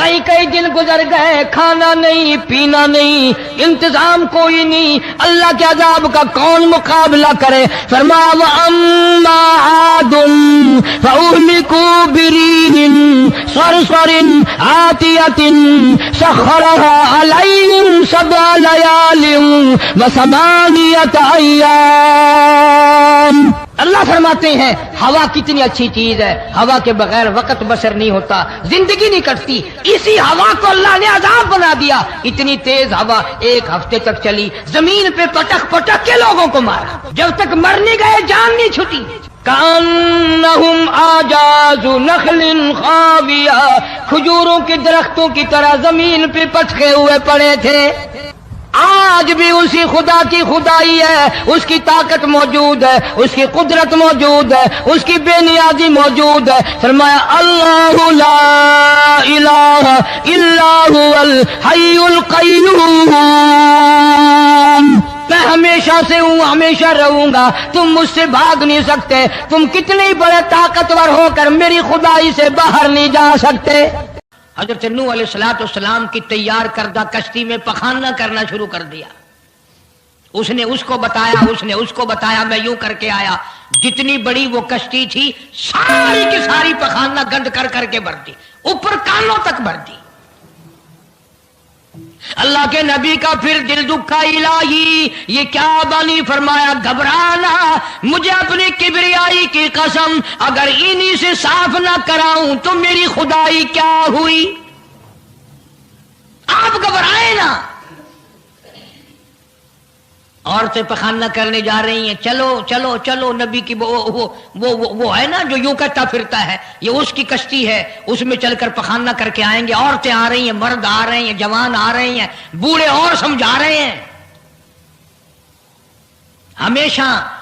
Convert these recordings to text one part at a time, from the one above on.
कई कई दिन गुजर गए, खाना नहीं पीना नहीं, इंतजाम कोई नहीं, अल्लाह के अजाब का कौन मुकाबला करे। फरमाया व अम्मा आदुम फउहलिकू बिरीन सरसरिन आतियतिन सखरहा अलैहिम सबअ लयालिन व समानियत अय्याम। अल्लाह फरमाते हैं हवा कितनी अच्छी चीज है, हवा के बगैर वक्त बसर नहीं होता, जिंदगी नहीं कटती। इसी हवा को अल्लाह ने अजाब बना दिया। इतनी तेज हवा 1 हफ्ते तक चली, जमीन पे पटक पटक के लोगों को मारा, जब तक मर नहीं गए जान नहीं छूटी। कान्नहुम आजाजु नखलिन खाविया, खजूरों के दरख्तों की तरह जमीन पे पटके हुए पड़े थे। आज भी उसी खुदा की खुदाई है, उसकी ताकत मौजूद है, उसकी कुदरत मौजूद है, उसकी बेनियाजी मौजूद है। फरमाया अल्लाहु ला इलाहा इल्ला हुवल हय्युल क़य्यूम, मैं हमेशा से हूँ, हमेशा रहूंगा, तुम मुझसे भाग नहीं सकते। तुम कितने ही बड़े ताकतवर होकर मेरी खुदाई से बाहर नहीं जा सकते। हजरत नूह अलैहिस्सलाम की तैयार करदा कश्ती में पखाना करना शुरू कर दिया। उसने उसको बताया, उसने उसको बताया, मैं यूं करके आया। जितनी बड़ी वो कश्ती थी सारी की सारी पखाना गंद कर करके भर दी, ऊपर कानों तक भर दी। अल्लाह के नबी का फिर दिल दुखा, इलाही ये क्या बानी। फरमाया घबराना, मुझे अपनी किबरियाई की कसम, अगर इन्हीं से साफ ना कराऊं तो मेरी खुदाई क्या हुई। आप घबराए ना। औरतें पखाना करने जा रही हैं, चलो चलो चलो। नबी की वो है ना जो यूं कहता फिरता है, ये उसकी कश्ती है, उसमें चलकर पखाना करके आएंगे। औरतें आ रही हैं, मर्द आ रहे हैं, जवान आ रहे हैं, बूढ़े और समझा रहे हैं। हमेशा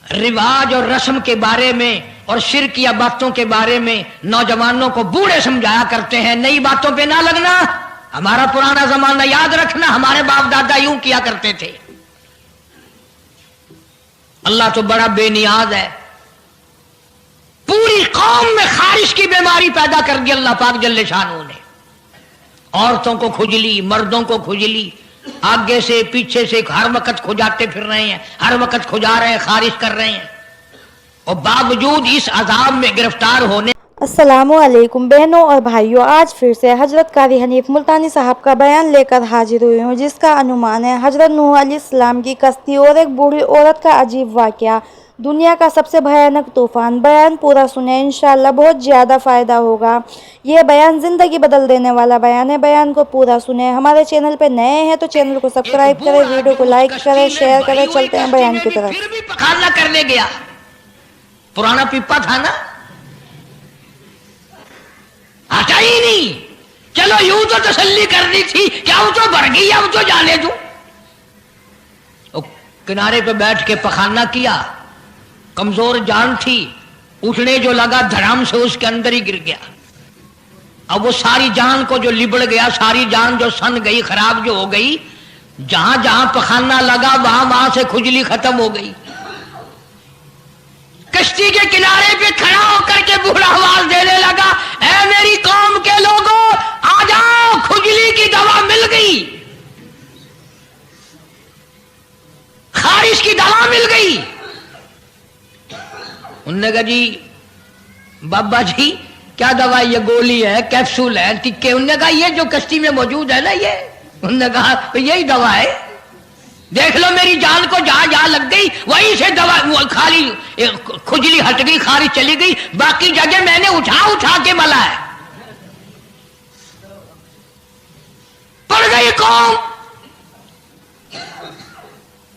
रिवाज और रस्म के बारे में और शिर्क या बातों के बारे में नौजवानों को बूढ़े समझाया करते हैं, नई बातों पे ना लगना, हमारा पुराना जमाना याद रखना, हमारे बाप दादा यूं किया करते थे। अल्लाह तो बड़ा बेनियाज है। पूरी कौम में खारिश की बीमारी पैदा कर दी अल्लाह पाक जल्ले शानू ने। औरतों को खुजली, मर्दों को खुजली, आगे से पीछे से हर वक्त खुजाते फिर रहे हैं, हर वक्त खुजा रहे हैं, खारिश कर रहे हैं, और बावजूद इस अजाब में गिरफ्तार होने। अस्सलामुअलैकुम बहनों और भाइयों, आज फिर से हजरत कारी हनीफ मुल्तानी साहब का बयान लेकर हाजिर हुई हूँ, जिसका अनुमान है हजरत नूह अलैहिस्सलाम की कश्ती और एक बूढ़ी औरत का अजीब वाक़या, दुनिया का सबसे भयानक तूफ़ान। बयान पूरा सुने, इंशाअल्लाह बहुत ज़्यादा फ़ायदा होगा। ये बयान ज़िंदगी बदल देने वाला बयान है। बयान को पूरा सुने। हमारे चैनल पे नए हैं तो चैनल को सब्सक्राइब करें, वीडियो को लाइक करें, शेयर करें। चलते हैं बयान की तरफ। फिर भी पखाना करने गया, पुराना पिप्पा था ना, हटा ही नहीं। चलो यूं तो तसल्ली करनी थी, क्या वो तो भर गई, अब तो जाने दो। किनारे पे बैठ के पखाना किया, कमजोर जान थी, उठने जो लगा धड़ाम से उसके अंदर ही गिर गया। अब वो सारी जान को जो लिबड़ गया, सारी जान जो सन गई, खराब जो हो गई, जहां जहां पखाना लगा वहां वहां से खुजली खत्म हो गई। कश्ती के किनारे पे खड़ा होकर के बूढ़ा आवाज देने लगा, ऐ मेरी कौम के लोगों आ जाओ, खुजली की दवा मिल गई, खारिश की दवा मिल गई। उन्होंने कहा जी बाबा जी क्या दवा, ये गोली है, कैप्सूल है, टिक्के। उन्होंने कहा ये जो कश्ती में मौजूद है ना ये, उन्होंने कहा तो यही दवा है, देख लो मेरी जान को जहां जहां लग गई वहीं से दवा, वो खाली खुजली हट गई, खारिश चली गई, बाकी जगह मैंने उठा उठा के मला है। पड़ गई कौम।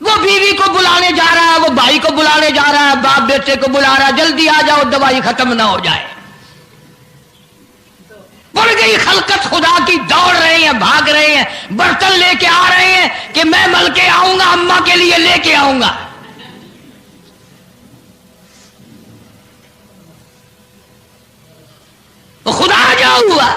वो बीवी को बुलाने जा रहा है, वो भाई को बुलाने जा रहा है, बाप बेटे को बुला रहा है, जल्दी आ जाओ दवाई खत्म ना हो जाए। पड़ गई खलकत खुदा की, दौड़ रहे हैं, भाग रहे हैं, बर्तन लेके आ रहे हैं कि मैं मल के आऊंगा, अम्मा के लिए लेके आऊंगा। तो खुदा क्या हुआ।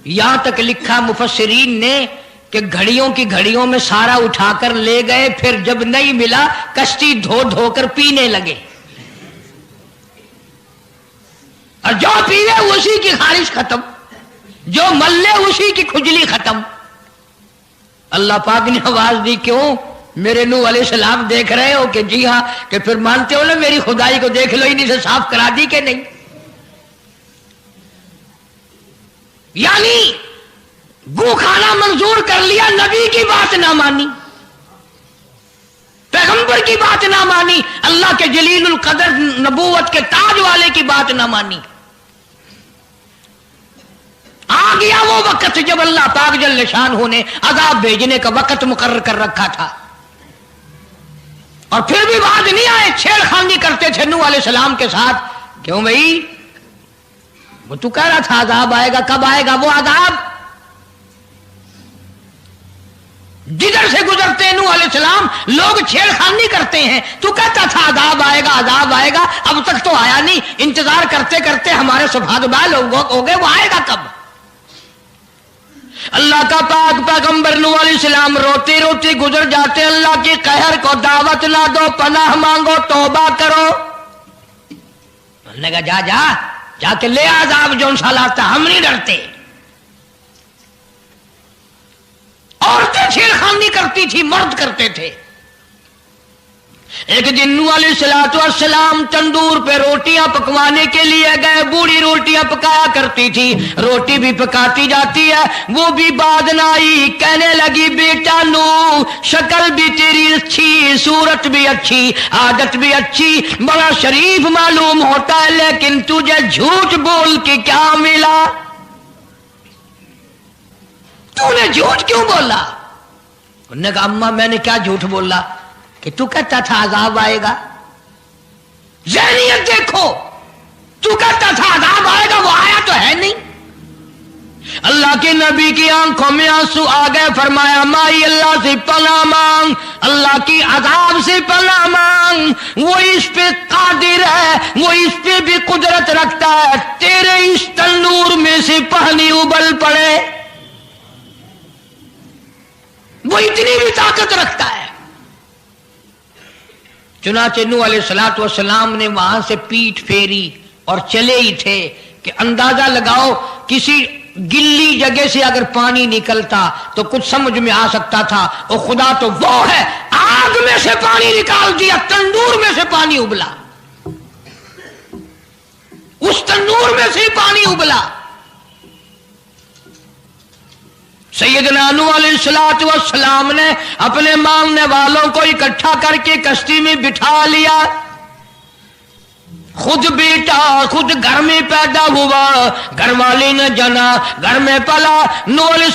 यहां तक लिखा मुफस्सिरीन ने कि घड़ियों की घड़ियों में सारा उठाकर ले गए, फिर जब नहीं मिला कश्ती धो धो कर पीने लगे। اور جو پیوے اسی کی خارش ختم، جو ملے اسی کی کھجلی ختم۔ اللہ پاک نے آواز دی، کیوں میرے نوح علیہ السلام دیکھ رہے ہو؟ کہ جی ہاں، کہ پھر مانتے ہو نا میری خدائی کو، دیکھ لو انہیں سے صاف کرا دی کہ نہیں؟ یعنی گو کھانا منظور کر لیا، نبی کی بات نہ مانی، پیغمبر کی بات نہ مانی، اللہ کے جلیل القدر نبوت کے تاج والے کی بات نہ مانی۔ آ گیا وہ وقت جب اللہ پاک جل شانہ نے عذاب بھیجنے کا وقت مقرر کر رکھا تھا، اور پھر بھی باز نہیں آئے، چھیڑ خانی کرتے تھے نوح علیہ السلام کے ساتھ۔ کیوں بھائی؟ وہ تو کہہ رہا تھا عذاب آئے گا، کب آئے گا وہ عذاب؟ جدھر سے گزرتے نوح علیہ السلام لوگ چھیڑ خانی کرتے ہیں، تو کہتا تھا عذاب آئے گا، عذاب آئے گا، اب تک تو آیا نہیں، انتظار کرتے کرتے ہمارے سفاد بال ہو گئے، وہ آئے گا کب؟ اللہ کا پاک پیغمبر نوح علیہ السلام روتی روتی گزر جاتے، اللہ کی قہر کو دعوت نہ دو، پناہ مانگو، توبہ کرو۔ انہوں نے کہا جا کے لے عذاب جو ان شاء آتا، ہم نہیں ڈرتے۔ عورتیں چھیڑ خانی کرتی تھی، مرد کرتے تھے۔ ایک دن نوح علیہ السلام تندور پہ روٹیاں پکوانے کے لیے گئے، بوڑھی روٹیاں پکایا کرتی تھی، روٹی بھی پکاتی جاتی ہے، وہ بھی بعد نہ آئی، کہنے لگی بیٹا نوح، شکل بھی تیری اچھی، صورت بھی اچھی، عادت بھی اچھی، بڑا شریف معلوم ہوتا ہے، لیکن تجھے جھوٹ بول کے کیا ملا؟ تو نے جھوٹ کیوں بولا؟ انہوں نے کہا اماں میں نے کیا جھوٹ بولا کہ تو کہتا تھا عذاب آئے گا؟ ذہنیت دیکھو، تو کہتا تھا عذاب آئے گا، وہ آیا تو ہے نہیں۔ اللہ کے نبی کی آنکھوں میں آنسو آ گئے، فرمایا مائی اللہ سے پناہ مانگ، اللہ کی عذاب سے پناہ مانگ، وہ اس پہ قادر ہے، وہ اس پہ بھی قدرت رکھتا ہے، تیرے اس تنور میں سے پانی ابل پڑے، وہ اتنی بھی طاقت رکھتا ہے۔ چنانچہ نوح علیہ السلام نے وہاں سے پیٹھ پھیری اور چلے ہی تھے کہ اندازہ لگاؤ کسی گلی جگہ سے اگر پانی نکلتا تو کچھ سمجھ میں آ سکتا تھا، اور خدا تو وہ ہے، آگ میں سے پانی نکال دیا، تندور میں سے پانی ابلا، اس تندور میں سے پانی ابلا۔ سیدنا نوح علیہ السلام نے اپنے ماننے والوں کو اکٹھا کر کے کشتی میں بٹھا لیا، خود بیٹا، خود گھر میں پیدا ہوا، گھر والی نے جنا، گھر میں پلا۔ نوح علیہ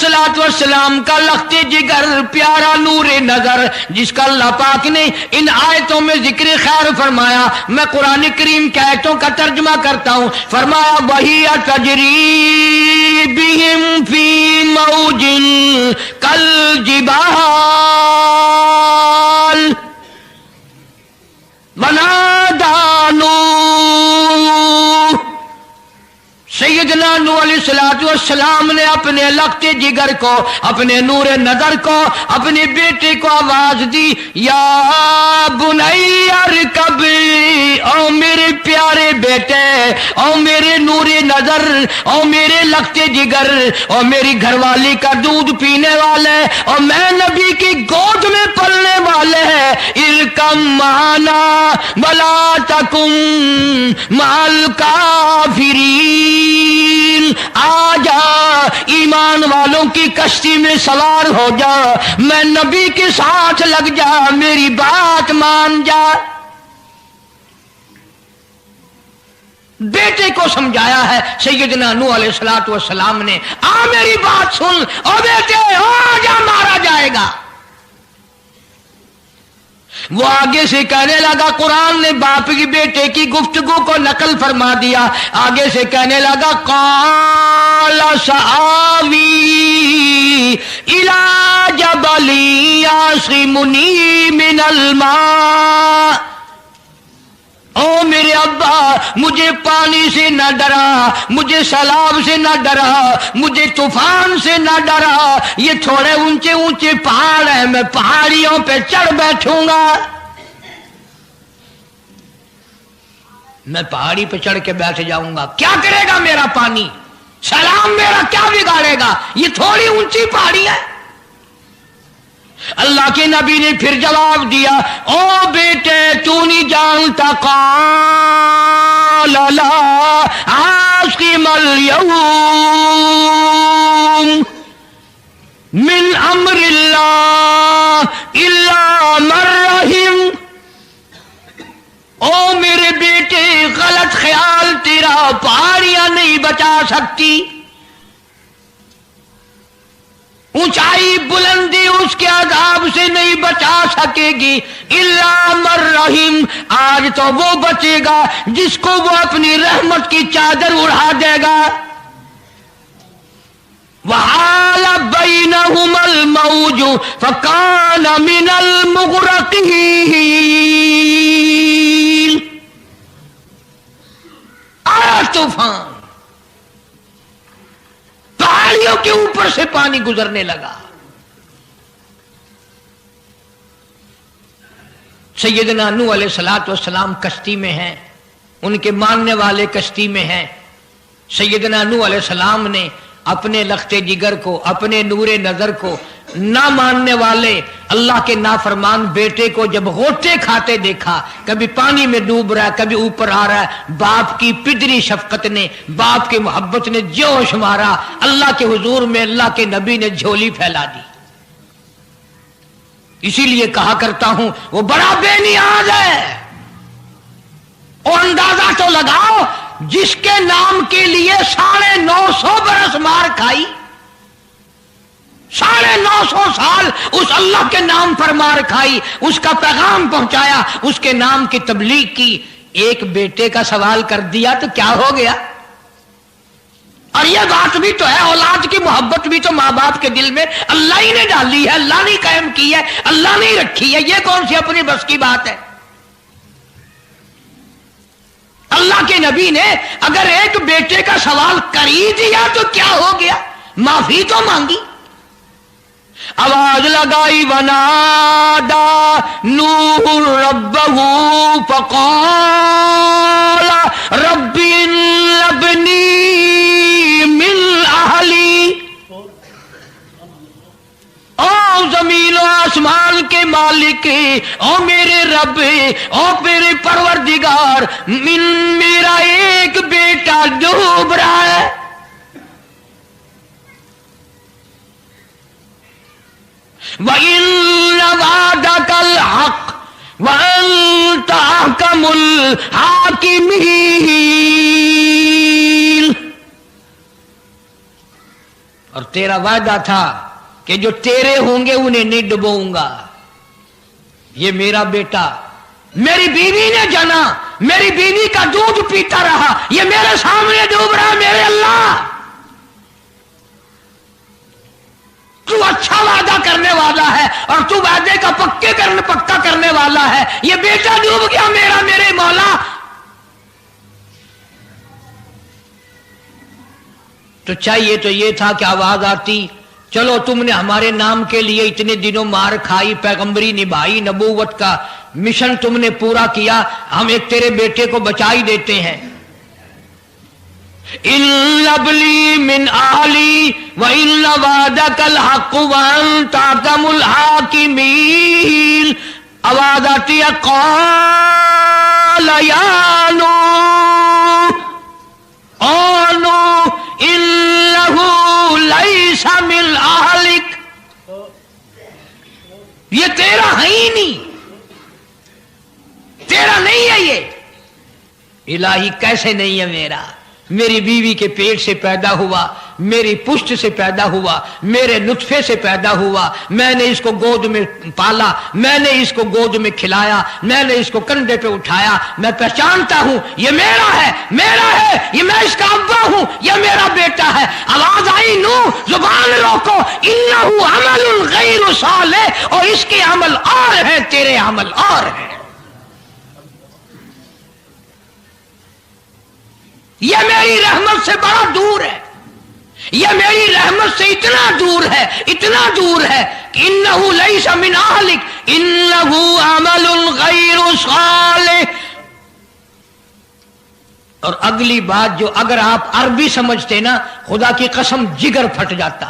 السلام کا لخت جگر، پیارا نور نظر، جس کا اللہ پاک نے ان آیتوں میں ذکر خیر فرمایا۔ میں قرآن کریم کے آیتوں کا ترجمہ کرتا ہوں۔ فرمایا وَهِيَ تَجْرِي بِهِمْ فِي مَوْجٍ كَالْجِبَالِ ونادى نوح، سیدنا نوح علیہ السلام نے اپنے لخت جگر کو، اپنے نور نظر کو، اپنے بیٹے کو آواز دی، یا بنی ارکب، او میرے پیارے بیٹے، او میرے نور نظر، او میرے لخت جگر، او میری گھر والی کا دودھ پینے والے، اور میں نبی کی گود میں پلنے والے ہیں، ارکم معنا ولا تکن مع الکافرین، آ جا ایمان والوں کی کشتی میں سوار ہو جا، میں نبی کے ساتھ لگ جا، میری بات مان جا۔ بیٹے کو سمجھایا ہے سیدنا نوح علیہ السلام نے، آ میری بات سن، او بیٹے آ جا، مارا جائے گا۔ وہ آگے سے کہنے لگا، قرآن نے باپ کی بیٹے کی گفتگو کو نقل فرما دیا، آگے سے کہنے لگا قال سآوی الی جبل یعصمنی من الماء، او میرے ابا مجھے پانی سے نہ ڈرا، مجھے سیلاب سے نہ ڈرا، مجھے طوفان سے نہ ڈرا، یہ تھوڑے اونچے اونچے پہاڑ ہیں، میں پہاڑیوں پہ چڑھ بیٹھوں گا۔ मैं पहाड़ी पे चढ़ के बैठ जाऊंगा, क्या करेगा मेरा पानी, सलाम मेरा क्या बिगाड़ेगा, ये थोड़ी ऊंची पहाड़ी है। अल्लाह के नबी ने फिर जवाब दिया, ओ बेटे तू नहीं जानता, क़ाल ला आसिमल यौम मिन अम्रिल्लाह इल्ला मन रहिम। ओ मेरे बेटे गलत ख्याल तेरा, पहाड़ियां नहीं बचा सकती, ऊंचाई बुलंदी उसके अज़ाब से नहीं बचा सकेगी, इल्ला मर रहीम, आज तो वो बचेगा जिसको वो अपनी रहमत की चादर उड़ा देगा। वहाल बैनहुमल मौजु फकान मिनल मुग़रक़ीन। आया तूफान, पहाड़ियों के ऊपर से पानी गुजरने लगा। सैयदना नूह अलैहिस्सलाम कश्ती में हैं, उनके मानने वाले कश्ती में हैं। सैयदना नूह अलैहिस्सलाम ने अपने लख्ते जिगर को, अपने नूरे नजर को ना मानने वाले अल्लाह के नाफरमान बेटे को जब गोते खाते देखा, कभी पानी में डूब रहा है, कभी ऊपर आ रहा है, बाप की पिदरी शफकत ने, बाप की मोहब्बत ने जोश मारा, अल्लाह के हुजूर में अल्लाह के नबी ने झोली फैला दी। इसीलिए कहा करता हूं वो बड़ा बेनियाज है। और अंदाजा तो लगाओ, जिसके नाम के लिए 950 बरस मार खाई, 950 साल उस अल्लाह के नाम पर मार खाई, उसका पैगाम पहुंचाया, उसके नाम की तबलीग की, एक बेटे का सवाल कर दिया तो क्या हो गया। और यह बात भी तो है, औलाद की मोहब्बत भी तो माँ बाप के दिल में अल्लाह ही ने डाली है, अल्लाह ने कायम की है, अल्लाह ने रखी है, यह कौन सी अपनी बस की बात है। अल्लाह के नबी ने अगर एक बेटे का सवाल कर ही दिया तो क्या हो गया, माफी तो मांगी। आवाज लगाई, वनादा नूह रब्बहू फक़ाल रब्बी इब्नी मिन अहली। ओ जमीन और आसमान के मालिक, ओ मेरे रब, ओ मेरे परवरदिगार, मेरा एक बेटा डूब रहा है। वइन्न वादकल हक़ व अंत अहकमुल हाकिमीन। और तेरा वादा था कि जो तेरे होंगे उन्हें नहीं डुबोऊंगा। ये मेरा बेटा मेरी बीवी ने जाना, मेरी बीवी का दूध पीता रहा, ये मेरे सामने डूब रहा। मेरे अल्लाह, तू अच्छा वादा करने वाला है और तू वादे का पक्का करने वाला है। ये बेटा डूब गया मेरा, मेरे मौला। तो चाहिए तो ये था कि आवाज आती, चलो तुमने हमारे नाम के लिए इतने दिनों मार खाई, पैगंबरी निभाई, नबूवत का मिशन तुमने पूरा किया, हम एक तेरे बेटे को बचा ही देते हैं। इल्लबली मिन आहली व इल्ल वादकल हक़ व अंत अहकमुल हाकिमीन। आवाज आती है, क़ाल या नूह, ओ नूह, इन्नहु लैसा मिन अहलिक। ये तेरा है ही नहीं, तेरा नहीं है ये। इलाही कैसे नहीं है मेरा? मेरी बीवी के पेट से पैदा हुआ, मेरी पुष्ट से पैदा हुआ, मेरे नुत्फे से पैदा हुआ, मैंने इसको गोद में पाला, मैंने इसको गोद में खिलाया, मैंने इसको कंधे पे उठाया। मैं पहचानता हूं ये मेरा है, मेरा है, ये मैं इसका अब्बा हूं, ये मेरा बेटा है। आवाज आई, नूह जुबान रोको, इन्नहु अमलुन गैरु सालिह, और इसके अमल और है, तेरे अमल और है। यह मेरी रहमत से बड़ा दूर है, यह मेरी रहमत से इतना दूर है, इतना दूर है कि इन्नहु लैसा मिन अहलिक इन्नहु अमलुन गैरु सालिह। اور اگلی بات جو اگر آپ عربی سمجھتے نا خدا کی قسم جگر پھٹ جاتا.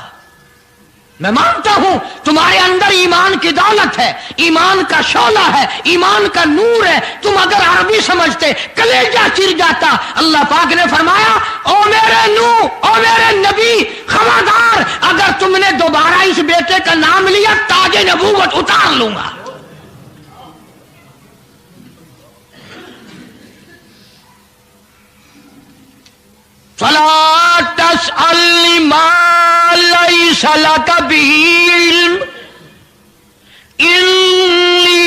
میں مانتا ہوں تمہارے اندر ایمان کی دولت ہے، ایمان کا شعلہ ہے، ایمان کا نور ہے. تم اگر عربی سمجھتے کلیجہ چر جاتا. اللہ پاک نے فرمایا او میرے نوح، او میرے نبی، خبردار اگر تم نے دوبارہ اس بیٹے کا نام لیا تاج نبوت اتار لوں گا. فلا تسألنی ما لیس لک بہ علم انی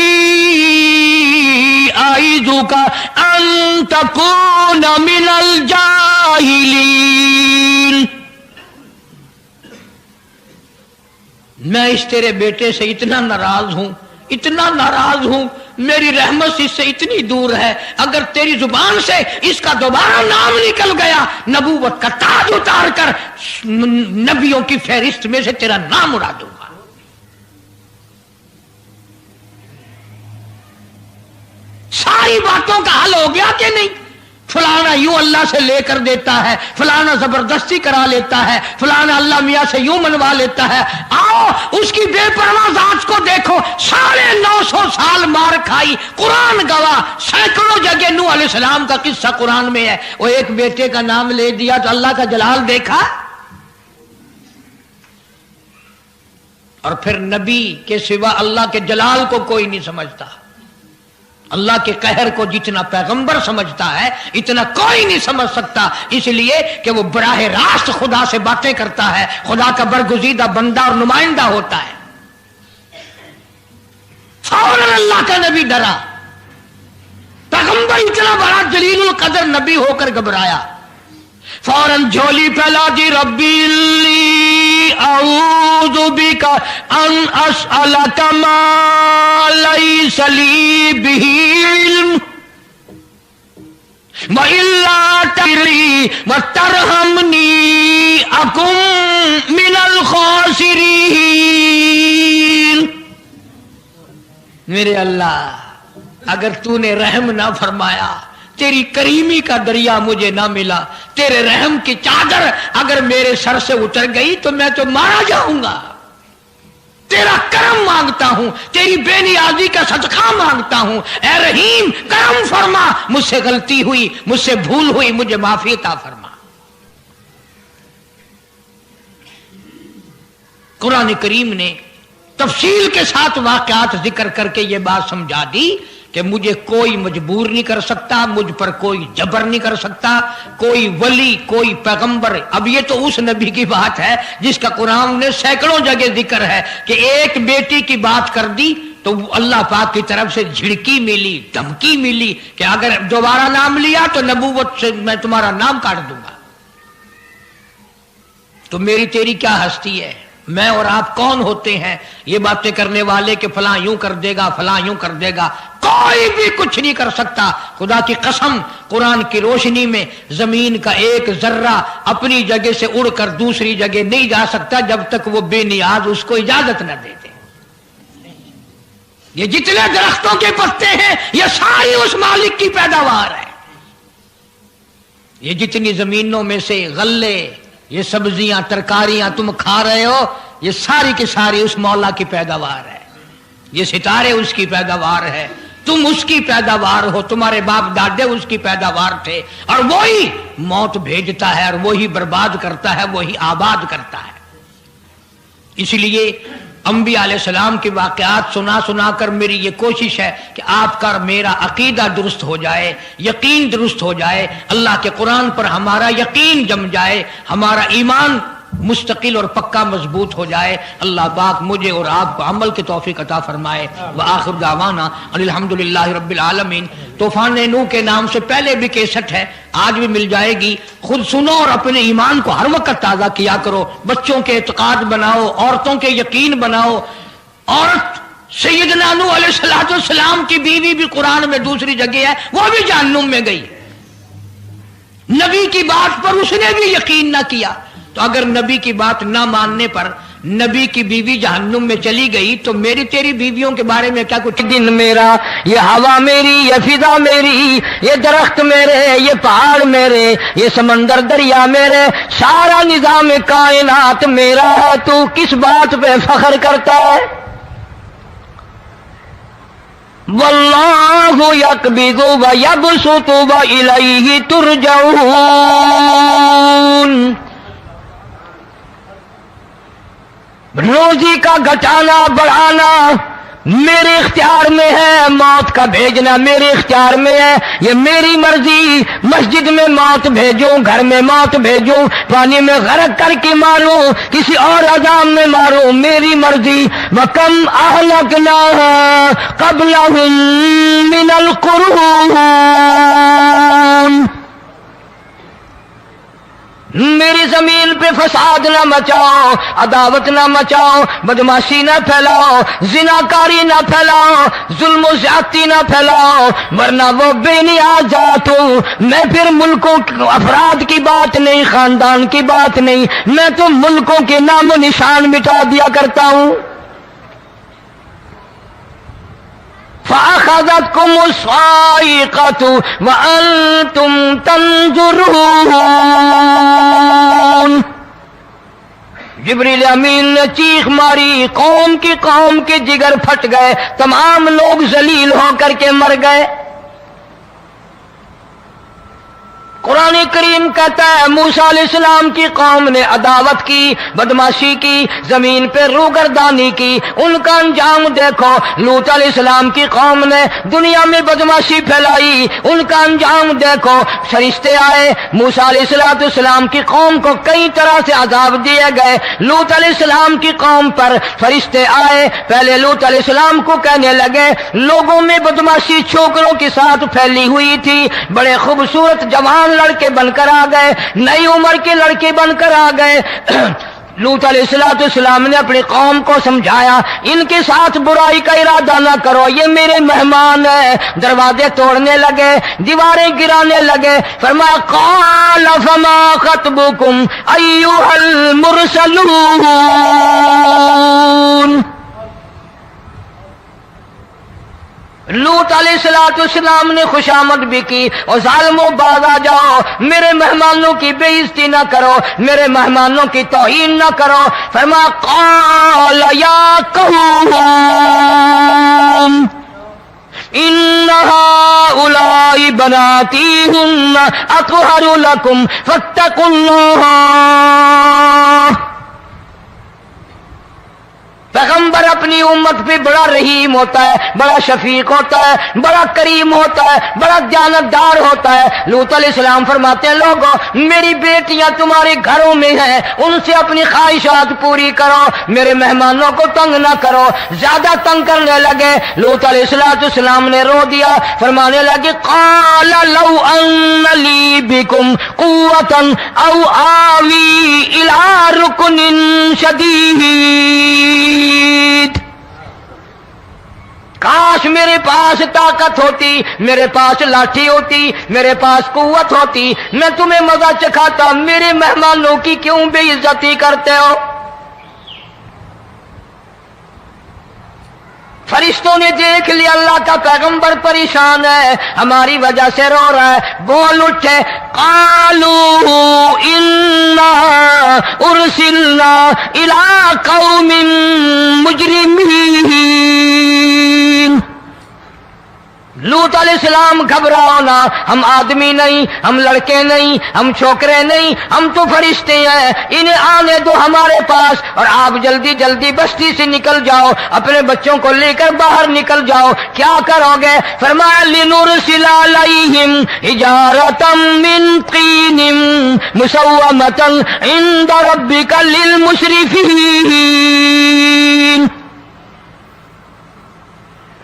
اعیذک ان تکون من الجاہلین. میں اس تیرے بیٹے سے اتنا ناراض ہوں، اتنا ناراض ہوں، میری رحمت اس سے اتنی دور ہے، اگر تیری زبان سے اس کا دوبارہ نام نکل گیا نبوت کا تاج اتار کر نبیوں کی فہرست میں سے تیرا نام اڑا دوں گا. ساری باتوں کا حل ہو گیا کہ نہیں؟ فلانا یوں اللہ سے لے کر دیتا ہے، فلانا زبردستی کرا لیتا ہے، فلانا اللہ میاں سے یوں منوا لیتا ہے. آؤ اس کی بے پرواہ ذات کو دیکھو، 950 سال مار کھائی، قرآن گواہ، سینکڑوں جگہ نوح علیہ السلام کا قصہ قرآن میں ہے. وہ ایک بیٹے کا نام لے دیا تو اللہ کا جلال دیکھا. اور پھر نبی کے سوا اللہ کے جلال کو کوئی نہیں سمجھتا. اللہ کے قہر کو جتنا پیغمبر سمجھتا ہے اتنا کوئی نہیں سمجھ سکتا، اس لیے کہ وہ براہ راست خدا سے باتیں کرتا ہے، خدا کا برگزیدہ بندہ اور نمائندہ ہوتا ہے. فوراً اللہ کا نبی ڈرا. پیغمبر اتنا بڑا جلیل القدر نبی ہو کر گھبرایا، فوراً جھولی پھیلا دی، ربی لی اعوذ بک ان اسألک ما لیس لی بہ علم وإلا تغفر وترحمنی اکن من الخاسرین. میرے اللہ اگر تو نے رحم نہ فرمایا، تیری کریمی کا دریا مجھے نہ ملا، تیرے رحم کی چادر اگر میرے سر سے اتر گئی تو میں تو مارا جاؤں گا. تیرا کرم مانگتا ہوں، تیری بے نیازی کا صدقہ مانگتا ہوں. اے رحیم کرم فرما، مجھ سے غلطی ہوئی، مجھ سے بھول ہوئی، مجھے معافی عطا فرما. قرآن کریم نے تفصیل کے ساتھ واقعات ذکر کر کے یہ بات سمجھا دی کہ مجھے کوئی مجبور نہیں کر سکتا، مجھ پر کوئی جبر نہیں کر سکتا، کوئی ولی، کوئی پیغمبر. اب یہ تو اس نبی کی بات ہے جس کا قرآن نے سینکڑوں جگہ ذکر ہے کہ ایک بیٹی کی بات کر دی تو اللہ پاک کی طرف سے جھڑکی ملی، دھمکی ملی کہ اگر دوبارہ نام لیا تو نبوت سے میں تمہارا نام کاٹ دوں گا. تو میری تیری کیا ہستی ہے؟ میں اور آپ کون ہوتے ہیں یہ باتیں کرنے والے کہ فلاں یوں کر دے گا، فلاں یوں کر دے گا؟ کوئی بھی کچھ نہیں کر سکتا. خدا کی قسم قرآن کی روشنی میں زمین کا ایک ذرہ اپنی جگہ سے اڑ کر دوسری جگہ نہیں جا سکتا جب تک وہ بے نیاز اس کو اجازت نہ دے دے. یہ جتنے درختوں کے پتے ہیں یہ ساری اس مالک کی پیداوار ہے. یہ جتنی زمینوں میں سے غلے، یہ سبزیاں، ترکاریاں تم کھا رہے ہو، یہ ساری کی ساری اس مولا کی پیداوار ہے. یہ ستارے اس کی پیداوار ہے، تم اس کی پیداوار ہو، تمہارے باپ دادے اس کی پیداوار تھے. اور وہی موت بھیجتا ہے اور وہی برباد کرتا ہے، وہی آباد کرتا ہے. اس لیے انبیاء علیہ السلام کے واقعات سنا سنا کر میری یہ کوشش ہے کہ آپ کا میرا عقیدہ درست ہو جائے، یقین درست ہو جائے، اللہ کے قرآن پر ہمارا یقین جم جائے، ہمارا ایمان مستقل اور پکا مضبوط ہو جائے. اللہ پاک مجھے اور آپ کو عمل کی توفیق عطا فرمائے. وآخر دعوانا الحمدللہ رب العالمین. طوفان نوح کے نام سے پہلے بھی کیسٹ ہے، آج بھی مل جائے گی. خود سنو اور اپنے ایمان کو ہر وقت تازہ کیا کرو. بچوں کے اعتقاد بناؤ، عورتوں کے یقین بناؤ. عورت سیدنا نوح علیہ السلام کی بیوی بھی قرآن میں دوسری جگہ ہے، وہ بھی جہنم میں گئی. نبی کی بات پر اس نے بھی یقین نہ کیا. تو اگر نبی کی بات نہ ماننے پر नबी की बीवी जहन्नुम में चली गई तो मेरी तेरी बीवियों के बारे में क्या कुछ? दिन मेरा, ये हवा मेरी, ये फिजा मेरी, ये दरख्त मेरे, ये पहाड़ मेरे, ये समंदर दरिया मेरे, सारा निजाम कायनात मेरा है। तू किस बात पे फख्र करता है? वल्लाहु यक़बिज़ु व यबसुतु व इलैहि तुरजऊन। रोजी का घटाना बढ़ाना मेरे इख्तियार में है, मौत का भेजना मेरे इख्तियार में है, ये मेरी मर्जी। मस्जिद में मौत भेजूं, घर में मौत भेजूं, पानी में गरक करके मारूं, किसी और अजाब में मारूं, मेरी मर्जी। वकम अहलकना क़ब्लहुम मिनल क़ुरून। मेरी जमीन पे फसाद ना मचाओ, अदावत ना मचाओ, बदमाशी ना फैलाओ, जिनाकारी ना फैलाओ, जुल्म ज्यादती ना फैलाओ, वरना वो बेनियाज जात हूं मैं। फिर मुल्कों अफराद की बात नहीं, खानदान की बात नहीं, मैं तो मुल्कों के नामो निशान मिटा दिया करता हूं। फ़अख़ज़तकुमुस साइक़तु व अंतुम तंज़ुरून। जिब्रील अमीन ने चीख मारी, कौम के जिगर फट गए, तमाम लोग जलील होकर के मर गए। कुरान करीम कहता है मूसा अलैहिस्सलाम की कौम ने अदावत की, बदमाशी की, जमीन पे रूगर्दानी की, उनका अंजाम देखो। लूत अलैहिस्सलाम की कौम ने दुनिया में बदमाशी फैलाई, उनका अंजाम देखो। फरिश्ते आए, मूसा अलैहिस्सलाम की कौम को कई तरह से अजाब दिए गए। लूत अलैहिस्सलाम की कौम पर फरिश्ते आए, पहले लूत अलैहिस्सलाम को कहने लगे, लोगों में बदमाशी छोकरों के साथ फैली हुई थी, बड़े खूबसूरत जवान लड़के बनकर आ गए, नई उम्र के लड़के बनकर आ गए। लूत अलैहिस्सलाम ने अपनी कौम को समझाया, इनके साथ बुराई का इरादा ना करो, ये मेरे मेहमान है। दरवाजे तोड़ने लगे, दीवारें गिराने लगे। फरमाया क़ाल फमा ख़त्बुकुम अय्युहल मुरसलून। लूत अलैहिस्सलाम ने खुशामद भी की, और ज़ालिमों बाज आ जाओ, मेरे मेहमानों की बेइज्जती ना करो, मेरे मेहमानों की तौहीन ना करो। फरमाया क़ाल या कौम इन्ना हाउलाई बनाती हुन्ना अत्हरु लकुम फत्तकुल्लाह। पैगंबर अपनी उम्मत पे बड़ा रहीम होता है, बड़ा शफीक होता है, बड़ा करीम होता है, बड़ा दयानतदार होता है। लूत अलैहिस्सलाम फरमाते हैं, लोगों मेरी बेटियां तुम्हारे घरों में हैं, उनसे अपनी ख्वाहिशात पूरी करो, मेरे मेहमानों को तंग ना करो। ज्यादा तंग करने लगे, लूत अलैहिस्सलाम ने रो दिया, फरमाने लगे क़ाल लौ अन्न ली बिकुम क़ुव्वतन औ आवी इला रुकनिन शदीद। काश मेरे पास ताकत होती, मेरे पास लाठी होती, मेरे पास कुव्वत होती, मैं तुम्हें मजा चखाता। मेरे मेहमानों की क्यों बेइज्जती करते हो? फरिश्तों ने देख लिया अल्लाह का पैगंबर परेशान है, हमारी वजह से रो रहा है, बोल उठे कालू इन्ना उरसिलना इला कौमिन मुजरिमीन। लूत अलैहिस्सलाम घबराओ ना, हम आदमी नहीं, हम लड़के नहीं, हम छोकरे नहीं, हम तो फरिश्ते हैं, इन्हें आने दो हमारे पास, और आप जल्दी जल्दी बस्ती से निकल जाओ, अपने बच्चों को लेकर बाहर निकल जाओ। क्या करोगे? फरमाया लिनुरसिल अलैहिम हिजारतम मिन तीनिम मुसव्वमतन इंद रब्बिका लिल मुस्रिफीन।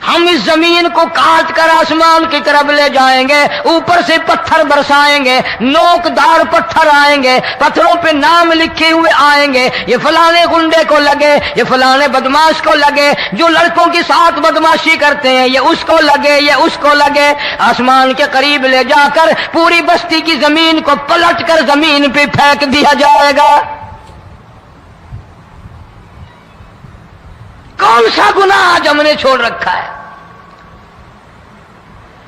हम इस जमीन को काट कर आसमान की तरफ ले जाएंगे, ऊपर से पत्थर बरसाएंगे, नोकदार पत्थर आएंगे, पत्थरों पे नाम लिखे हुए आएंगे, ये फलाने गुंडे को लगे, ये फलाने बदमाश को लगे, जो लड़कों के साथ बदमाशी करते हैं ये उसको लगे, ये उसको लगे। आसमान के करीब ले जाकर पूरी बस्ती की जमीन को पलट कर जमीन पे फेंक दिया जाएगा। कौन सा गुनाह आज हमने छोड़ रखा है?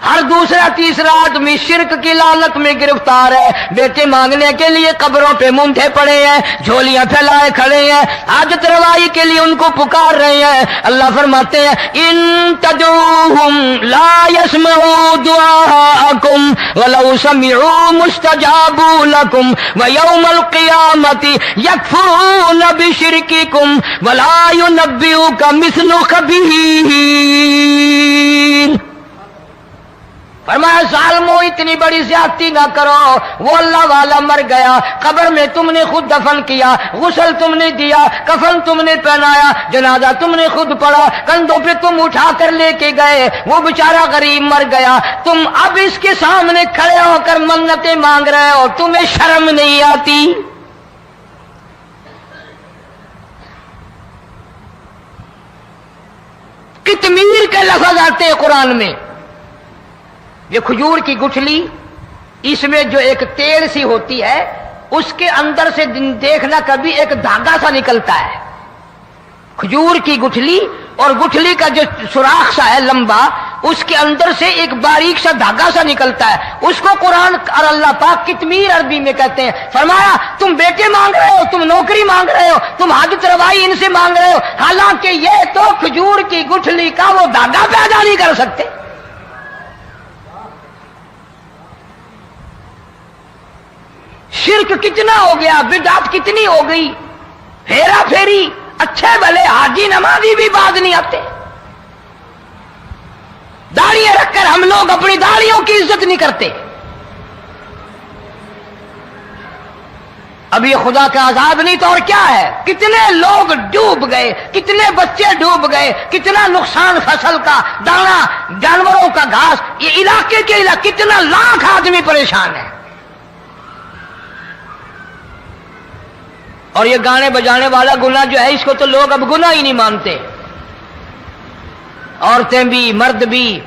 हर दूसरा तीसरा आदमी शिर्क की लालत में गिरफ्तार है, बेटे मांगने के लिए कब्रों पे मूंढे पड़े हैं, झोलियां फैलाए खड़े हैं, हाजत रवाई के लिए उनको पुकार रहे हैं। अल्लाह फरमाते हैं इन तदूहुम ला यस्मऊ दुआकुम वलौ समिऊ मुस्तजाबू लकुम व यौमल क़ियामति यकफुरून बिशिरकिकुम वला युनब्बिउका मिस्लु खबीर। फरमाया जालिमो इतनी बड़ी ज्यादती ना करो, वो अल्लाह वाला मर गया, कब्र में तुमने खुद दफन किया, गुस्ल तुमने दिया, कफन तुमने पहनाया, जनाजा तुमने खुद पढ़ा, कंधों पे तुम उठा कर लेके गए, वो बेचारा गरीब मर गया, तुम अब इसके सामने खड़े होकर मन्नतें मांग रहे हो, तुम्हें शर्म नहीं आती? कितमीर के लफ्ज आते हैं कुरान में। ये खजूर की गुठली, इसमें जो एक तेल सी होती है, उसके अंदर से देखना कभी एक धागा सा निकलता है। खजूर की गुठली और गुठली का जो सुराख सा है लंबा, उसके अंदर से एक बारीक सा धागा सा निकलता है, उसको कुरान और अल्लाह पाक कितमीर अरबी में कहते हैं। फरमाया तुम बेटे मांग रहे हो, तुम नौकरी मांग रहे हो, तुम हाजत रवाई इनसे मांग रहे हो, हालांकि ये तो खजूर की गुठली का वो धागा पैदा नहीं कर सकते। शिर्क कितना हो गया, बिदअत कितनी हो गई, फेरा फेरी, अच्छे भले हाजी नमाजी भी बाज नहीं आते। दाढ़ियां रखकर हम लोग अपनी दाढ़ियों की इज्जत नहीं करते। अब ये खुदा का अजाब नहीं तो और क्या है? कितने लोग डूब गए, कितने बच्चे डूब गए, कितना नुकसान फसल का, दाना, जानवरों का घास, ये इलाके के इलाके कितना लाख आदमी परेशान है। और ये गाने बजाने वाला गुनाह जो है, इसको तो लोग अब गुनाह ही नहीं मानते। औरतें भी, मर्द भी,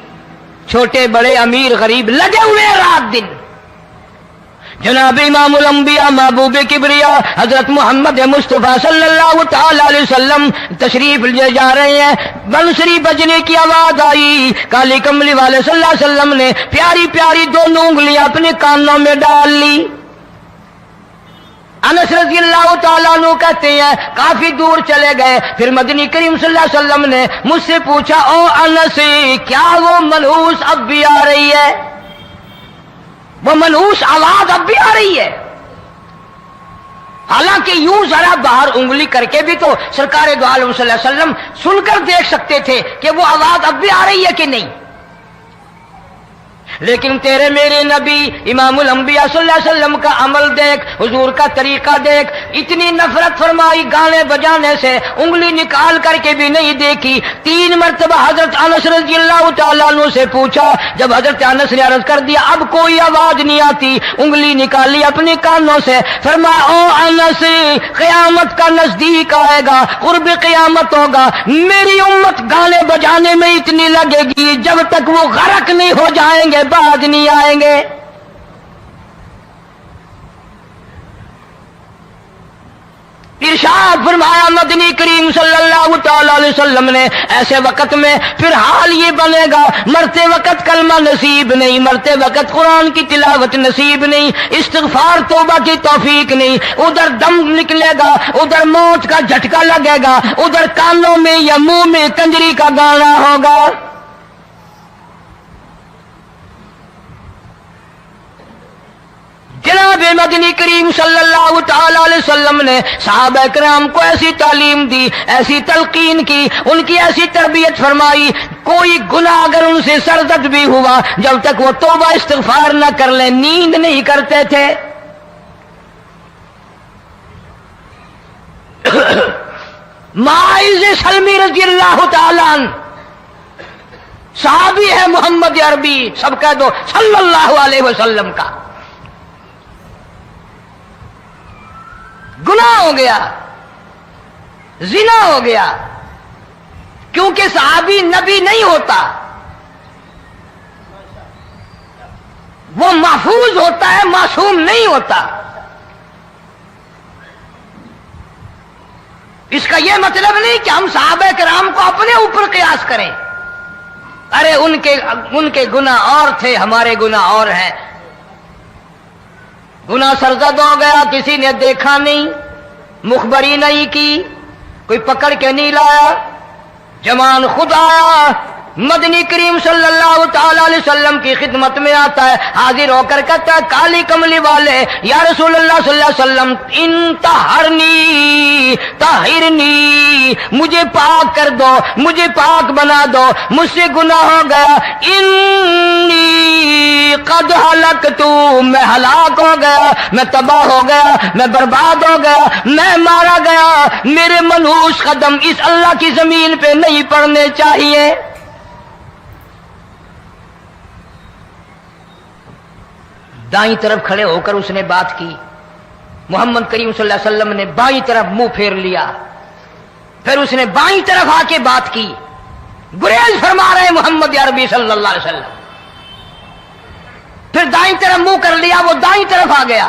छोटे बड़े, अमीर गरीब लगे हुए हैं रात दिन। जनाब इमामुल अंबिया महबूब किबरिया हजरत मोहम्मद मुस्तफा सल्लल्लाहु तआला अलैहि वसल्लम तशरीफ ले जा रहे हैं। बंसरी बजने की आवाज आई, काली कमली वाले सल्लल्लाहु अलैहि वसल्लम ने प्यारी प्यारी दोनों उंगलियां अपने कानों में डाल ली। अनस रज़ियल्लाहु तआला अन्हु कहते हैं काफी दूर चले गए, फिर मदनी करीम सल्लल्लाहु अलैहि वसल्लम ने मुझसे पूछा, ओ अनस क्या वो मनहूस अब भी आ रही है? वो मनहूस आवाज अब भी आ रही है? हालांकि यूं जरा बाहर उंगली करके भी तो सरकार दो आलम सल्लल्लाहु अलैहि वसल्लम सुनकर देख सकते थे कि वो आवाज अब भी आ रही है कि नहीं। लेकिन तेरे मेरे नबी इमामुल अंबिया सल्लल्लाहु अलैहि वसल्लम का अमल देख, हुजूर का तरीका देख, इतनी नफरत फरमाई गाने बजाने से, उंगली निकाल करके भी नहीं देखी। 3 मरतबा हजरत अनस रज़ियल्लाहु तआला अन्हु से पूछा, जब हजरत अनस ने अर्ज कर दिया अब कोई आवाज नहीं आती, उंगली निकाली अपने कानों से, फरमाया ओ अनस क़यामत का नजदीक आएगा, कुर्ब क़यामत होगा, मेरी उम्मत गाने बजाने में इतनी लगेगी जब तक वो गरक नहीं हो जाएंगे बाज नहीं आएंगे। इरशाद फरमाया मदनी करीम सल्लल्लाहु तआला अलैहि वसल्लम ने, ऐसे वक्त में फिर हाल ये बनेगा, मरते वक्त कलमा नसीब नहीं, मरते वक्त कुरान की तिलावत नसीब नहीं, इस्तिग़फ़ार तौबा की तौफीक नहीं, उधर दम निकलेगा, उधर मौत का झटका लगेगा, उधर कानों में या मुंह में कंजरी का गाना होगा। जनाब मदनी करीम सल्लल्लाहु तआला अलैहि वसल्लम ने सहाबा इकराम को ऐसी तालीम दी, ऐसी तलकीन की, उनकी ऐसी तरबियत फरमाई, कोई गुनाह अगर उनसे सरजद भी हुआ, जब तक वो तौबा इस्तिग़फ़ार न कर ले नींद नहीं करते थे। माइज़ सलमी रज़ियल्लाहु तआला अन्हु सहाबी है मोहम्मद अरबी, सब कह दो सल्लल्लाहु अलैहि वसल्लम का। गुनाह हो गया, जिना हो गया, क्योंकि सहाबी नबी नहीं होता, वो महफूज होता है, मासूम नहीं होता। اس کا یہ مطلب نہیں کہ ہم صحابہ کرام کو اپنے اوپر قیاس کریں. ارے ان کے گناہ اور تھے، ہمارے گناہ اور ہیں. گناہ سرزد ہو گیا، کسی نے دیکھا نہیں، مخبری نہیں کی، کوئی پکڑ کے نہیں لایا، جوان خود آیا، مدنی کریم صلی اللہ تعالی علیہ وسلم کی خدمت میں آتا ہے، حاضر ہو کر کہتا ہے کالی کملی والے یا رسول اللہ صلی اللہ علیہ وسلم انتہرنی طہرنی، مجھے پاک کر دو، مجھے پاک بنا دو، مجھ سے گناہ ہو گیا، انی قد ہلکتو، میں ہلاک ہو گیا، میں تباہ ہو گیا، میں برباد ہو گیا، میں مارا گیا، میرے منحوس قدم اس اللہ کی زمین پہ نہیں پڑنے چاہیے. دائیں طرف کھڑے ہو کر اس نے بات کی. محمد کریم صلی اللہ علیہ وسلم نے بائیں طرف منہ پھیر لیا، پھر اس نے بائیں طرف آ کے بات کی. گریز فرما رہے محمد عربی صلی اللہ علیہ وسلم. پھر دائیں طرف منہ کر لیا، وہ دائیں طرف آ گیا.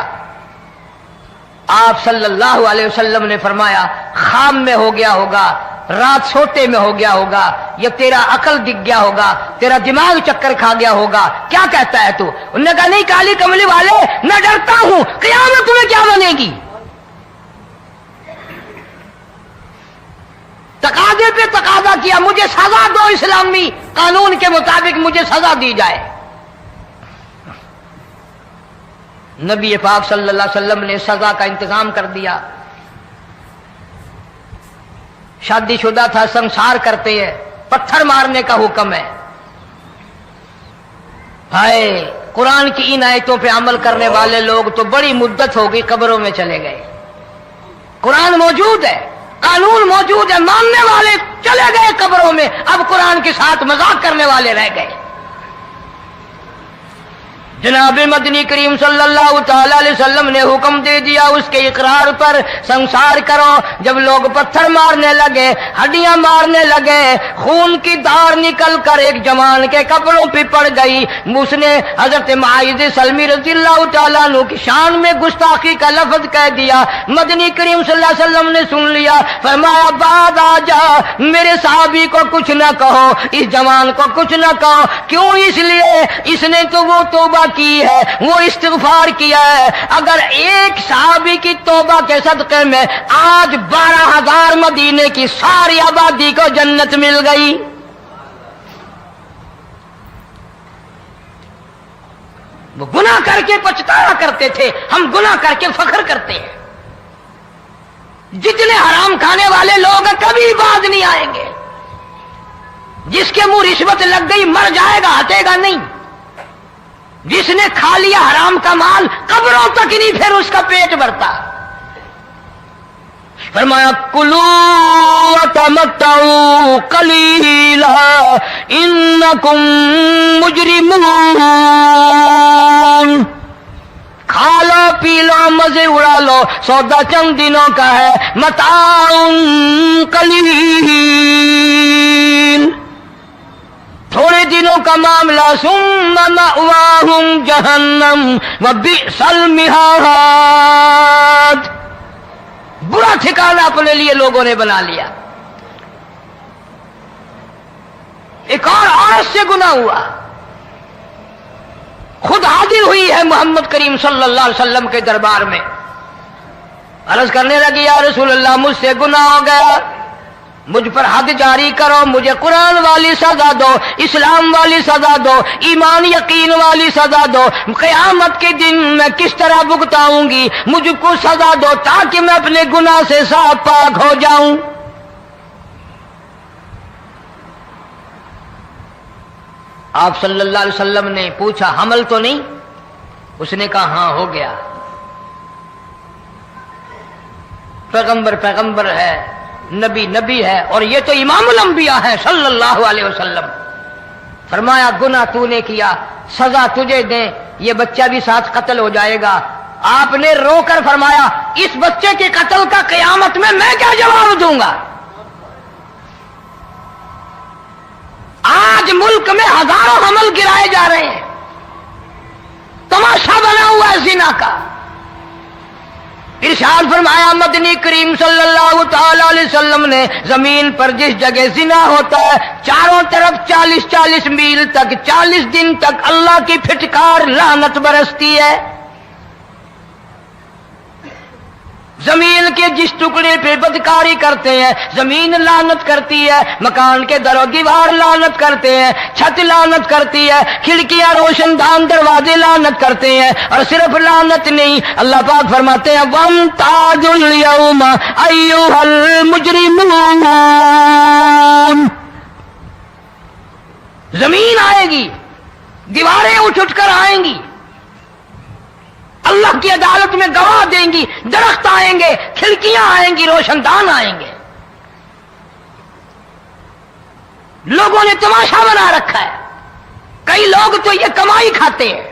آپ صلی اللہ علیہ وسلم نے فرمایا خواب میں ہو گیا ہوگا، رات سوتے میں ہو گیا ہوگا، یا تیرا عقل دکھ گیا ہوگا، تیرا دماغ چکر کھا گیا ہوگا، کیا کہتا ہے تو؟ انہوں نے کہا نہیں کالی کملی والے، میں ڈرتا ہوں قیامت تمہیں کیا بنے گی. تقاضے پہ تقاضا کیا، مجھے سزا دو، اسلامی قانون کے مطابق مجھے سزا دی جائے. نبی پاک صلی اللہ علیہ وسلم نے سزا کا انتظام کر دیا. شادی شدہ تھا، سنسار کرتے ہیں، پتھر مارنے کا حکم ہے. ہائے قرآن کی ان آیتوں پہ عمل کرنے والے لوگ تو بڑی مدت ہو گئی قبروں میں چلے گئے. قرآن موجود ہے، قانون موجود ہے، ماننے والے چلے گئے قبروں میں، اب قرآن کے ساتھ مذاق کرنے والے رہ گئے. جناب مدنی کریم صلی اللہ تعالی علیہ وسلم نے حکم دے دیا اس کے اقرار پر سنسار کرو. جب لوگ پتھر مارنے لگے، ہڈیاں مارنے لگے، خون کی دھار نکل کر ایک جوان کے کپڑوں پہ پڑ گئی. اس نے حضرت معاذ سلمی رضی اللہ تعالیٰ عنہ کی شان میں گستاخی کا لفظ کہہ دیا. مدنی کریم صلی اللہ علیہ وسلم نے سن لیا، فرمایا بعد آ جا، میرے صحابی کو کچھ نہ کہو، اس جوان کو کچھ نہ کہو. کیوں؟ اس لیے اس نے تو وہ توبہ کی ہے، وہ استغفار کیا ہے. اگر ایک صحابی کی توبہ کے صدقے میں آج 12,000 مدینے کی ساری آبادی کو جنت مل گئی. وہ گناہ کر کے پچھتایا کرتے تھے، ہم گناہ کر کے فخر کرتے ہیں. جتنے حرام کھانے والے لوگ کبھی باز نہیں آئیں گے. جس کے منہ رشوت لگ گئی مر جائے گا، ہٹے گا نہیں. جس نے کھا لیا حرام کا مال قبروں تک نہیں پھر اس کا پیٹ بھرتا. فرمایا کلو وتمتعوا قلیلا انکم مجرمون، کھا لو پی لو مزے اڑا لو، سودا چند دنوں کا ہے، متاع قلیل، تھوڑے دنوں کا معاملہ. ثم مأواہم جہنم وبئس المہاد، برا ٹھکانہ اپنے لیے لوگوں نے بنا لیا. ایک اور عورت سے گناہ ہوا، خود حاضر ہوئی ہے محمد کریم صلی اللہ علیہ وسلم کے دربار میں، عرض کرنے لگی یا رسول اللہ مجھ سے گناہ ہو گیا، مجھ پر حد جاری کرو، مجھے قرآن والی سزا دو، اسلام والی سزا دو، ایمان یقین والی سزا دو. قیامت کے دن میں کس طرح بھگتاؤں گی، مجھ کو سزا دو تاکہ میں اپنے گناہ سے صاف پاک ہو جاؤں. آپ صلی اللہ علیہ وسلم نے پوچھا حمل تو نہیں؟ اس نے کہا ہاں ہو گیا. پیغمبر ہے، نبی ہے، اور یہ تو امام الانبیاء ہے صلی اللہ علیہ وسلم. فرمایا گناہ تو نے کیا، سزا تجھے دیں، یہ بچہ بھی ساتھ قتل ہو جائے گا. آپ نے رو کر فرمایا اس بچے کے قتل کا قیامت میں کیا جواب دوں گا؟ آج ملک میں ہزاروں حمل گرائے جا رہے ہیں، تماشا بنا ہوا ہے زنا کا. ارشاد فرمایا مدنی کریم صلی اللہ تعالی علیہ وسلم نے زمین پر جس جگہ زنا ہوتا ہے چاروں طرف 40 میل تک 40 دن تک اللہ کی پھٹکار لعنت برستی ہے. زمین کے جس ٹکڑے پہ بدکاری کرتے ہیں زمین لعنت کرتی ہے, مکان کے در و دیوار لعنت کرتے ہیں, چھت لعنت کرتی ہے, کھڑکیاں روشن دان دروازے لعنت کرتے ہیں. اور صرف لعنت نہیں, اللہ پاک فرماتے ہیں وَامْتَازُوا الْيَوْمَ أَيُّهَا الْمُجْرِمُونَ. زمین آئے گی, دیواریں اٹھ کر آئیں گی, اللہ کی عدالت میں گواہ دیں گی, درخت آئیں گے, کھڑکیاں آئیں گی, روشن دان آئیں گے. لوگوں نے تماشا بنا رکھا ہے. کئی لوگ تو یہ کمائی کھاتے ہیں.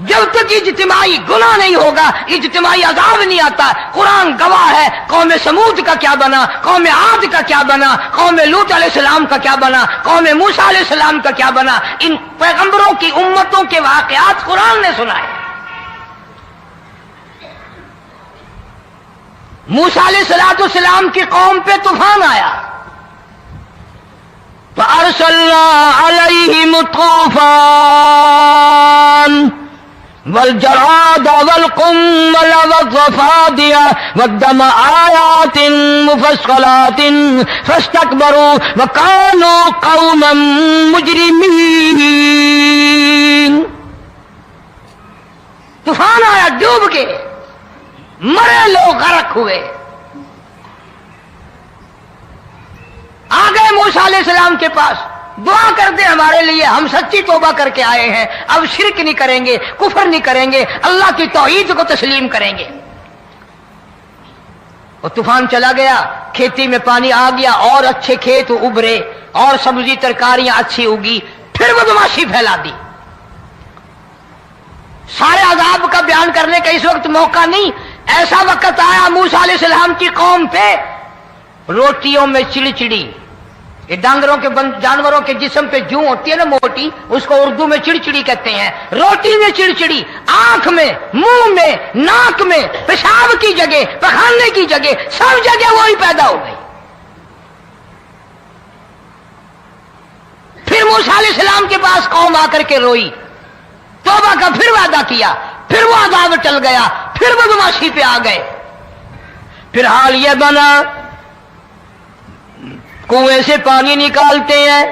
جب تک اجتماعی گناہ نہیں ہوگا اجتماعی عذاب نہیں آتا. قرآن گواہ ہے, قوم سمود کا کیا بنا, قوم عاد کا کیا بنا, قوم لوط علیہ السلام کا کیا بنا, قوم موسیٰ علیہ السلام کا کیا بنا. ان پیغمبروں کی امتوں کے واقعات قرآن نے سنائے. موسیٰ علیہ السلام کی قوم پہ طوفان آیا, فَأَرْسَلْنَا عَلَيْهِمُ الطُّوفَانَ والجراد والقمل والضفادع والدم آيات مفصلات فاستكبروا وكانوا قوما مجرمين. طوفان آیا, ڈوب کے مرے لوگ, غرق ہوئے. آ گئے موسیٰ علیہ السلام کے پاس, دعا کر دے ہمارے لیے, ہم سچی توبہ کر کے آئے ہیں, اب شرک نہیں کریں گے, کفر نہیں کریں گے, اللہ کی توحید کو تسلیم کریں گے. اور طوفان چلا گیا, کھیتی میں پانی آ گیا, اور اچھے کھیت ابھرے, اور سبزی ترکاریاں اچھی اگی. پھر بدماشی پھیلا دی. سارے عذاب کا بیان کرنے کا اس وقت موقع نہیں. ایسا وقت آیا موسیٰ علیہ السلام کی قوم پہ روٹیوں میں چڑچڑی. یہ ڈانگروں کے جانوروں کے جسم پہ جوں ہوتی ہے نا موٹی, اس کو اردو میں چڑچڑی کہتے ہیں. روٹی میں چڑچڑی, آنکھ میں, منہ میں, ناک میں, پیشاب کی جگہ, پخانے کی جگہ, سب جگہ وہی پیدا ہو گئی. پھر موسیٰ علیہ السلام کے پاس قوم آ کر کے روئی, توبہ کا پھر وعدہ کیا, پھر وہ عذاب ٹل گیا, پھر بدماشی پہ آ گئے. پھر حال یہ بنا, کنویں سے پانی نکالتے ہیں,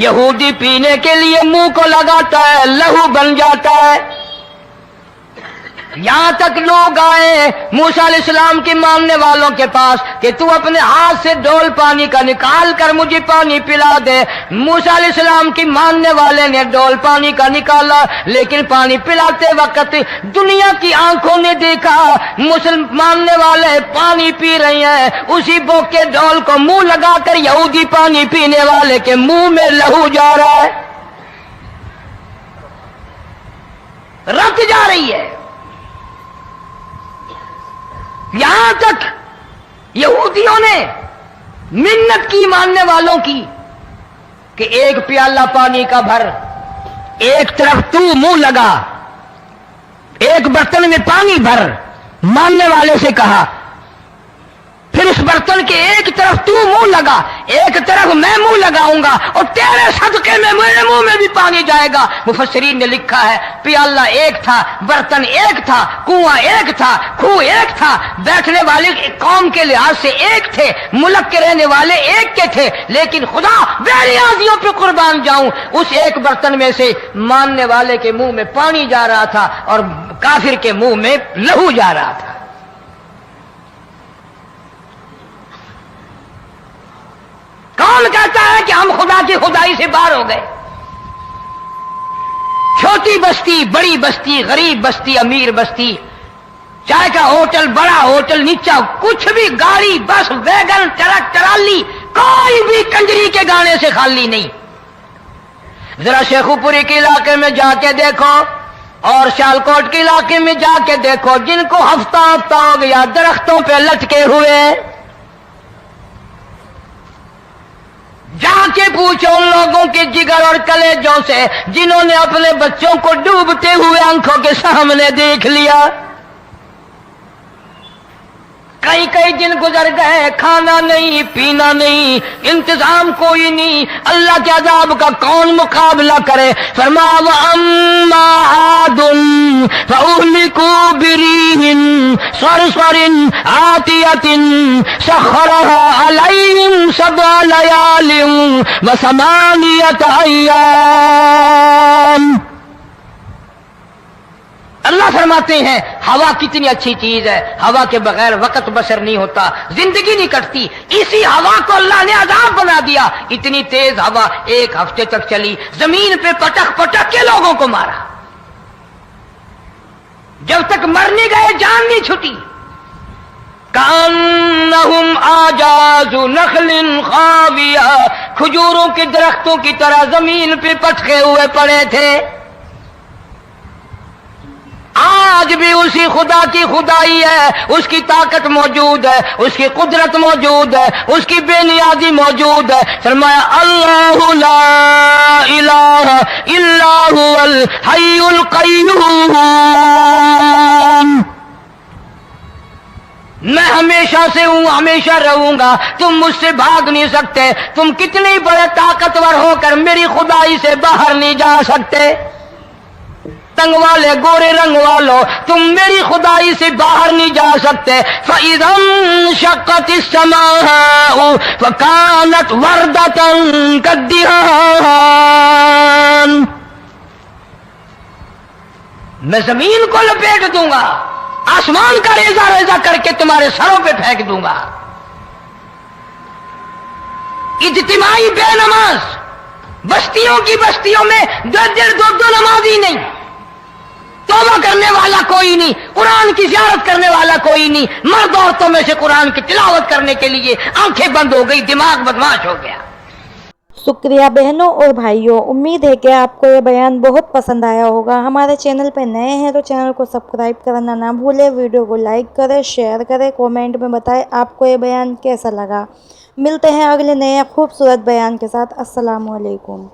یہودی پینے کے لیے منہ کو لگاتا ہے, لہو بن جاتا ہے. یہاں تک لوگ آئے موسیٰ علیہ السلام کی ماننے والوں کے پاس کہ تو اپنے ہاتھ سے ڈول پانی کا نکال کر مجھے پانی پلا دے. موسیٰ علیہ السلام کی ماننے والے نے ڈول پانی کا نکالا, لیکن پانی پلاتے وقت دنیا کی آنکھوں نے دیکھا ماننے والے پانی پی رہے ہیں, اسی بوک کے ڈول کو منہ لگا کر یہودی پانی پینے والے کے منہ میں لہو جا رہا ہے, رت جا رہی ہے. یہاں تک یہودیوں نے منت کی ماننے والوں کی کہ ایک پیالہ پانی کا بھر, ایک طرف تو منہ لگا, ایک برتن میں پانی بھر. ماننے والے سے کہا, پھر اس برتن کے ایک طرف تو منہ لگا, ایک طرف میں منہ لگاؤں گا, اور تیرے صدقے میں میرے منہ میں بھی پانی جائے گا. مفسرین نے لکھا ہے پیالہ ایک تھا, برتن ایک تھا, کنواں ایک تھا, کھو ایک تھا, بیٹھنے والے قوم کے لحاظ سے ایک تھے, ملک کے رہنے والے ایک کے تھے, لیکن خدا بے نیازیوں پہ قربان جاؤں, اس ایک برتن میں سے ماننے والے کے منہ میں پانی جا رہا تھا اور کافر کے منہ میں لہو جا رہا تھا. کون کہتا ہے کہ ہم خدا کی خدائی سے باہر ہو گئے؟ چھوٹی بستی, بڑی بستی, غریب بستی, امیر بستی, چائے کا ہوٹل, بڑا ہوٹل, نیچا کچھ بھی, گاڑی, بس, ویگن, ٹرک, ٹرالی, کوئی بھی کنجری کے گانے سے خالی نہیں. ذرا شیخو پوری کے علاقے میں جا کے دیکھو اور سیالکوٹ کے علاقے میں جا کے دیکھو, جن کو ہفتہ ہو گیا درختوں پہ لٹکے ہوئے, जाके पूछो उन लोगों के जिगर और कलेजों से जिन्होंने अपने बच्चों को डूबते हुए आंखों के सामने देख लिया। कई कई दिन गुजर गए, खाना नहीं, पीना नहीं, इंतजाम कोई नहीं, अल्लाह के अजाब का कौन मुकाबला करे। फरमाया व अम्मा आदुन फउहलिकू बिरीहिन सरसरिन आतियतिन सखरहा अलैहिम सबअ लयालिन व समानियत अय्याम। अल्लाह फरमाते हैं हवा कितनी अच्छी चीज है, हवा के बगैर वक्त बसर नहीं होता, जिंदगी नहीं कटती। इसी हवा को अल्लाह ने अजाब बना दिया। इतनी तेज हवा 1 हफ्ते तक चली, जमीन पे पटक पटक के लोगों को मारा। जब तक मर नहीं गए जान नहीं छुटी। कान्नहुम आजाजु नखलिन खाविया, खजूरों के दरख्तों की तरह जमीन पे पटके हुए पड़े थे। आज भी उसी खुदा की खुदाई है, उसकी ताकत मौजूद है, उसकी कुदरत मौजूद है, उसकी बेनियाजी मौजूद है। फरमाया अल्लाहु ला इलाहा इल्ला हुवल हय्युल क़य्यूम। मैं हमेशा से हूं, हमेशा रहूंगा, तुम मुझसे भाग नहीं सकते। तुम कितने बड़े ताकतवर होकर मेरी खुदाई से बाहर नहीं जा सकते। रंग वाले, गोरे रंग वालों, तुम मेरी खुदाई से बाहर नहीं जा सकते। फ़इज़म शक़्क़तिस समाउ फ़कानत वर्दतन कद्दिहान। मैं जमीन को लपेट दूंगा, आसमान का रेजा रेजा करके तुम्हारे सरों पे फेंक दूंगा। इज्तिमाई बेनमाज, बस्तियों की बस्तियों में 2 नमाजी नहीं, तौबा करने वाला कोई नहीं, कुरान की ज़ियारत करने वाला कोई नहीं। मर्द औरतों में से कुरान की तिलावत करने के लिए आंखें बंद हो गई, दिमाग बदमाश हो गया। शुक्रिया बहनों और भाइयों, उम्मीद है कि आपको ये बयान बहुत पसंद आया होगा। हमारे चैनल पर नए हैं तो चैनल को सब्सक्राइब करना ना भूलें, वीडियो को लाइक करें, शेयर करें, कमेंट में बताएं आपको ये बयान कैसा लगा। मिलते हैं अगले नए खूबसूरत बयान के साथ। अस्सलामु अलैकुम।